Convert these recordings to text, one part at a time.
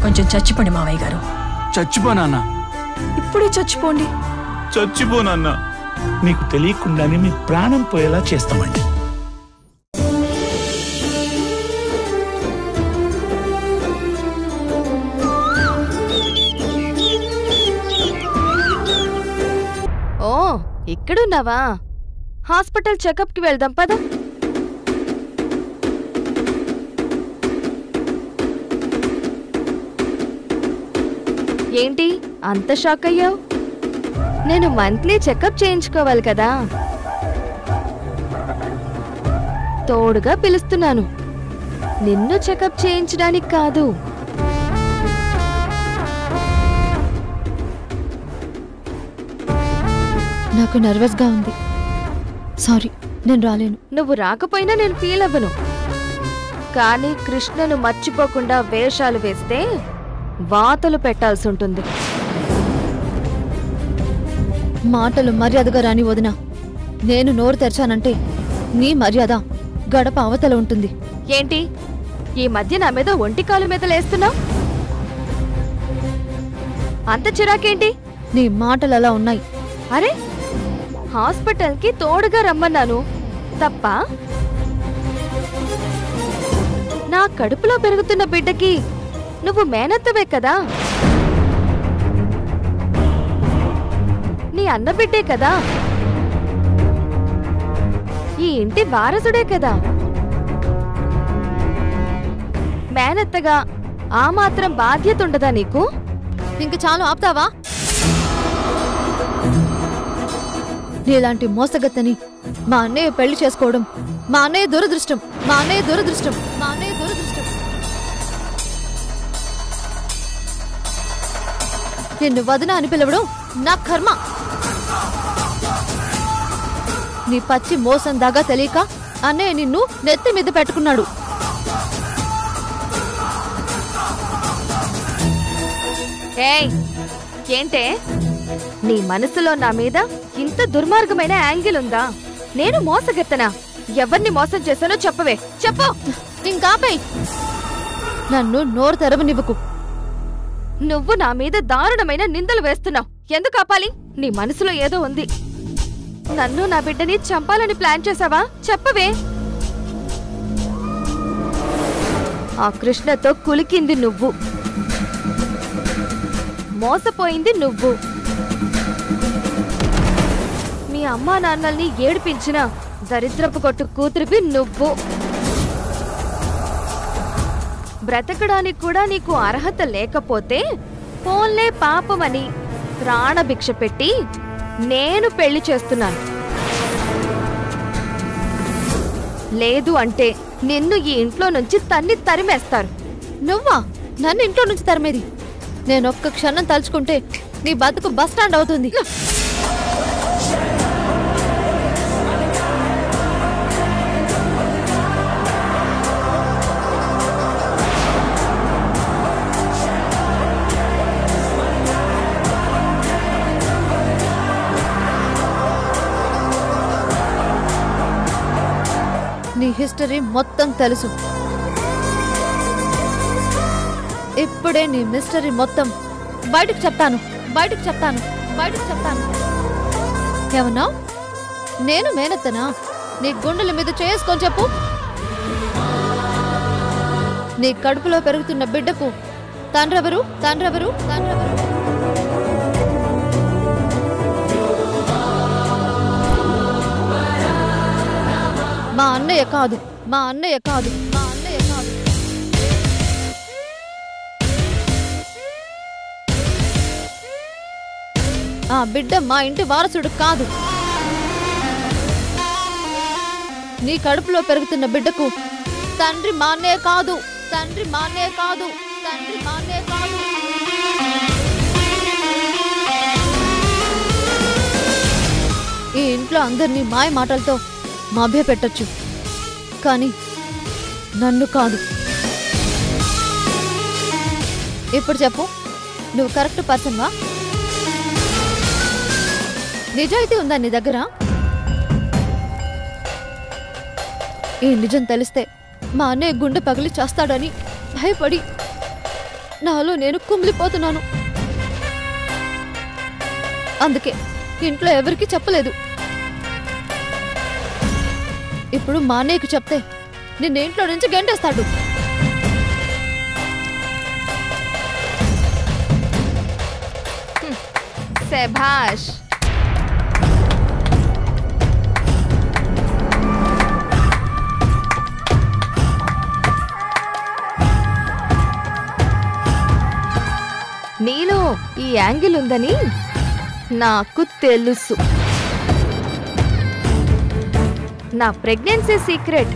కొంచెం చచ్చిపోండి మావయ్య గారు. చచ్చిపోనా? ఇప్పుడే చచ్చిపోండి. చచ్చిపోనన్నా. మీకు తెలియకుండానే మీ ప్రాణం పోయేలా చేస్తామండి. ఓ, ఇక్కడున్నావా? హాస్పిటల్ చెకప్కి వెళ్దాం పద. ఏంటి అంత షాక్ అయ్యావు? నేను మంత్లీ చెకప్ చేయించుకోవాలి కదా, తోడుగా పిలుస్తున్నాను. నిన్ను చెకప్ చేయించడానికి కాదు. నాకు నర్వస్గా ఉంది. సారీ, నేను రాలేను. నువ్వు రాకపోయినా నేను ఫీల్ అవ్వను. కానీ కృష్ణను మర్చిపోకుండా వేషాలు వేస్తే వాతలు పెట్టాల్సి ఉంటుంది. మాటలు మర్యాదగా రాని వదినా. నేను నోరు తెరిచానంటే నీ మర్యాద గడప అవతల ఉంటుంది. ఏంటి ఈ మధ్య నా మీద ఒంటికాలు మీద లేస్తున్నావు? అంత చిరాకేంటి? నీ మాటలు అలా ఉన్నాయి. అరే, హాస్పిటల్కి తోడుగా రమ్మన్నాను తప్ప? నా కడుపులో పెరుగుతున్న బిడ్డకి నువ్వు మేనత్తవే కదా, నీ అన్న బిడ్డే కదా, ఈ ఇంటి వారసుడే కదా. మేనత్తగా ఆ మాత్రం బాధ్యత ఉండదా నీకు? ఇంక చాలు, ఆపుతావా? నీలాంటి మోసగత్తని మా అన్నయ్య పెళ్లి చేసుకోవడం మా అన్నయ్య దురదృష్టం. మా అన్నయ్య దురదృష్టం. మా అన్నయ్య దురదృష్టం. నిన్ను వదిన అని పిలవడం నా కర్మ. నీ పచ్చి మోసం దాగా తెలియక అన్నయ్య నిన్ను నెత్తి మీద పెట్టుకున్నాడు. ఏయ్, ఏంటే నీ మనసులో నా మీద ఇంత దుర్మార్గమైన యాంగిల్ ఉందా? నేను మోసగెత్తనా? ఎవరిని మోసం చేశానో చెప్పవే, చెప్పు. ఇంకాపై నన్ను నోరు తెరవనివ్వకు. నువ్వు నా మీద దారుణమైన నిందలు వేస్తున్నావు. ఎందుకు ఆపాలి? నీ మనసులో ఏదో ఉంది. నన్ను నా బిడ్డని చంపాలని ప్లాన్ చేసావా? చెప్పవే. ఆ కృష్ణతో కులికింది నువ్వు, మోసపోయింది నువ్వు. మీ అమ్మా నాన్నల్ని ఏడిపించిన దరిద్రపు కొట్టు కూతురివి నువ్వు. బ్రతకడానికి కూడా నీకు అర్హత లేకపోతే పోన్లే పాపమని ప్రాణభిక్ష పెట్టి నేను పెళ్లి చేస్తున్నాను. లేదు అంటే నిన్ను ఈ ఇంట్లో నుంచి తరిమేస్తారు. నువ్వా నన్ను ఇంట్లో నుంచి తరిమేది? నేనొక్క క్షణం తలుచుకుంటే నీ బతుకు బస్ స్టాండ్ అవుతుంది. నీ హిస్టరీ మొత్తం తెలుసు. ఇప్పుడే నీ మిస్టరీ మొత్తం బయటకు చెప్తాను. ఏమన్నా? నేను మేనత్తనా? నీ గుండెల మీద చేసుకొని చెప్పు. నీ కడుపులో పెరుగుతున్న బిడ్డకు తండ్రెవరు? మా అన్నయ్య కాదు. ఆ బిడ్డ మా ఇంటి వారసుడు కాదు. నీ కడుపులో పెరుగుతున్న బిడ్డకు తండ్రి మా అన్నయ్య కాదు. ఈ ఇంట్లో అందరినీ మాయ మాటలతో మభ్య పెట్టొచ్చు, కానీ నన్ను కాదు. ఇప్పుడు చెప్పు, నువ్వు కరెక్ట్ పర్సన్వా? నిజాయితీ ఉందా నీ దగ్గర? ఈ నిజం తెలిస్తే మా అన్నయ్య గుండె పగిలి చేస్తాడని భయపడి నాలో నేను కుమిలిపోతున్నాను. అందుకే ఇంట్లో ఎవరికీ చెప్పలేదు. ఇప్పుడు మా అన్నయ్యకి చెప్తే నిన్న ఇంట్లో నుంచి గెంటేస్తాడు. శభాష్. నీలో ఈ యాంగిల్ ఉందని నాకు తెలుసు. నా ప్రెగ్నెన్సీ సీక్రెట్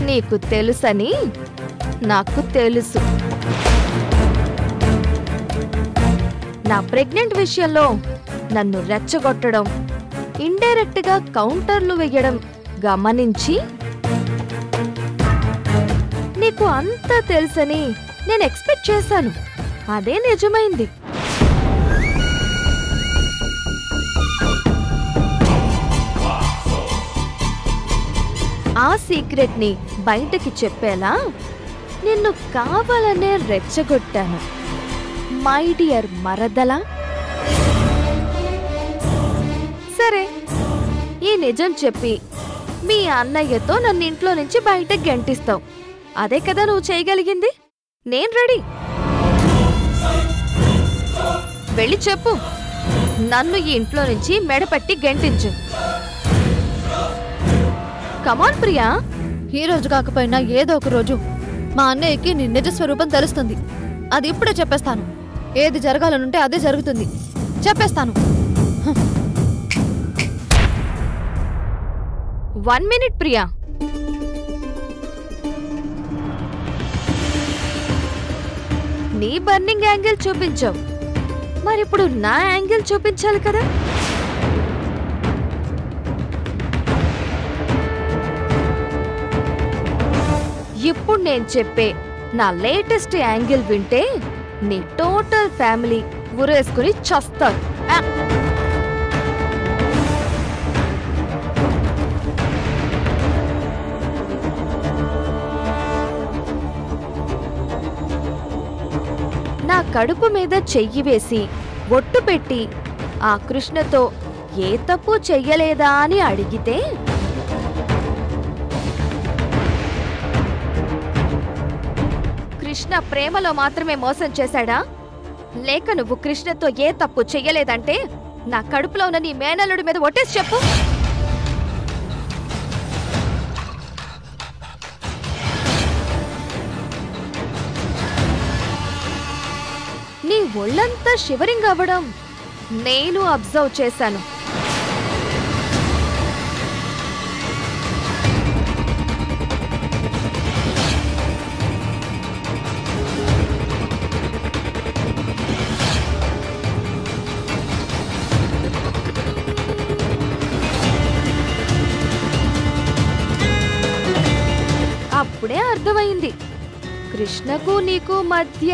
నీకు తెలుసని నాకు తెలుసు. నా ప్రెగ్నెంట్ విషయంలో నన్ను రెచ్చగొట్టడం, ఇండైరెక్ట్ గా కౌంటర్లు వేయడం గమనించి నీకు అంతా తెలుసని నేను ఎక్స్పెక్ట్ చేశాను. అదే నిజమైంది. ఆ సీక్రెట్ ని బయటకి చెప్పేలా నిన్ను కావాలనే రెచ్చగొట్టాను మై డియర్ మరదలా. సరే, ఈ నిజం చెప్పి మీ అన్నయ్యతో నన్ను ఇంట్లో నుంచి బయటకు గెంటిస్తావు. అదే కదా నువ్వు చేయగలిగింది. నేను రెడీ. వెళ్ళి చెప్పు, నన్ను ఈ ఇంట్లో నుంచి మెడపట్టి గెంటించు. కమాన్ ప్రియా. ఈ రోజు కాకపోయినా ఏదో ఒక రోజు మా అన్నయ్యకి నీ నిజ స్వరూపం తెలుస్తుంది. అది ఇప్పుడే చెప్పేస్తాను. ఏది జరగాలనుంటే అదే జరుగుతుంది. చెప్పేస్తాను. 1 minute ప్రియా. నీ బర్నింగ్ యాంగిల్ చూపించావు, మరిప్పుడు నా యాంగిల్ చూపించాలి కదా. ఇప్పుడు నేను చెప్పే నా లేటెస్ట్ యాంగిల్ వింటే నీ టోటల్ ఫ్యామిలీ ఉరేసుకుని చస్తారు. నా కడుపు మీద చెయ్యి వేసి ఒట్టు పెట్టి ఆ కృష్ణతో ఏ తప్పు చెయ్యలేదా అని అడిగితే కృష్ణ ప్రేమలో మాత్రమే మోసం చేశాడా, లేక నువ్వు కృష్ణతో ఏ తప్పు చెయ్యలేదంటే నా కడుపులో ఉన్న నీ మేనల్లుడి మీద ఒట్టేసి చెప్పు. నీ ఒళ్ళంతా షివరింగ్ అవ్వడం నేను అబ్జర్వ్ చేశాను. అప్పుడే అర్థమైంది కృష్ణకు నీకు మధ్య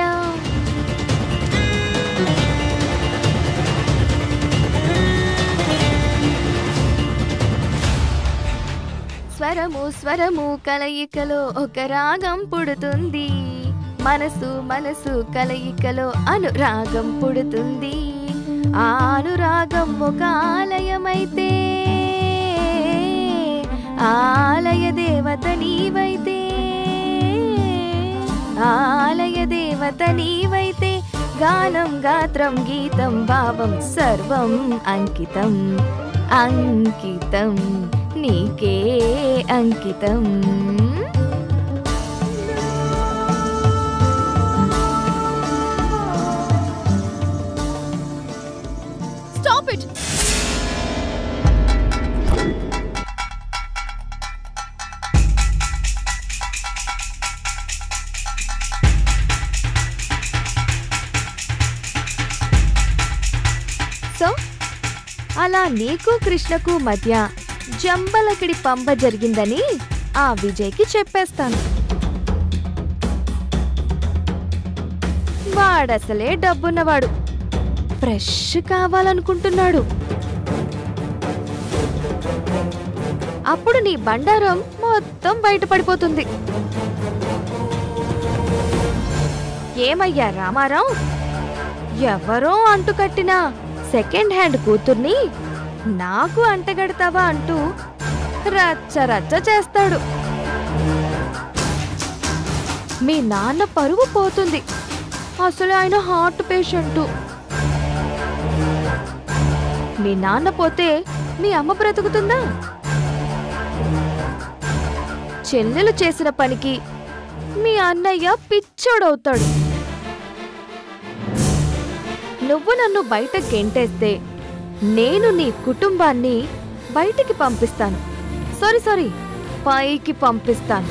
స్వరము స్వరము కలయికలో ఒక రాగం పుడుతుంది, మనసు మనసు కలయికలో అనురాగం పుడుతుంది. ఆ అనురాగం ఒక ఆలయమైతే ఆలయ దేవత నీవైతే, ఆలయ దేవత నీవైతే గానం గాత్రం గీతం భావం సర్వం అంకితం అంకితం నీకే అంకితం. Stop it. సో అలా నీకు కృష్ణకు మధ్య జంబలకిడి పంప జరిగిందని ఆ విజయ్కి చెప్పేస్తాను. వాడసలే డబ్బున్నవాడు, ఫ్రెష్ కావాలనుకుంటున్నాడు. అప్పుడు నీ బండారం మొత్తం బయటపడిపోతుంది. ఏమయ్యా రామారావు, ఎవరో అంటుకట్టిన సెకండ్ హ్యాండ్ కూతుర్ని నాకు అంటగడతావా అంటూ రచ్చ రచ్చ చేస్తాడు. మీ నాన్న పరువు పోతుంది. అసలు ఆయన హార్ట్ పేషెంటు. మీ నాన్న పోతే మీ అమ్మ బ్రతుకుతుందా? చెల్లెలు చేసిన పనికి మీ అన్నయ్య పిచ్చోడవుతాడు. నువ్వు నన్ను బయట గెంటేస్తే నేను నీ కుటుంబాన్ని బయటికి పంపిస్తాను. సారీ పైకి పంపిస్తాను.